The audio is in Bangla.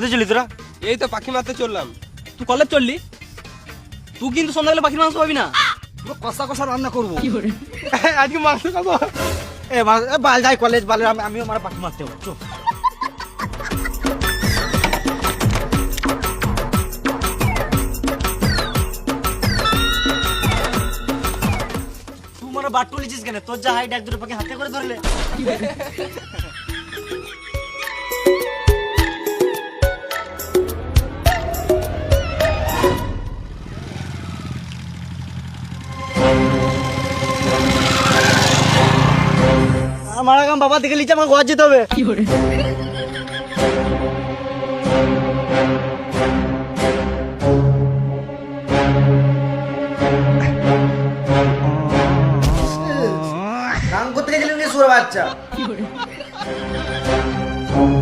কোথায় চলি তোরা? এই তো পাখি মারতে চললাম। তুই কলেজ চললি? তুই কিন্তু সন্ধ্যাবেলা পাখির মাংস পাবি না। কষা কষা রান্না করবো। আজকে মাংস খাবো। বাল যাই কলেজ বালে, আমিও আমার পাখি মারতে হবো। চো তুই মানে বাট তুলেছিস কেন? তোর যা হাইট এক দুটো পাখি হাতে করে ধরলে। আমার আগাম বাবা দেখে লিচে আমাকে গোয়া যেতে হবে। গান করতে গেছিলেন কি সুর বাচ্চা?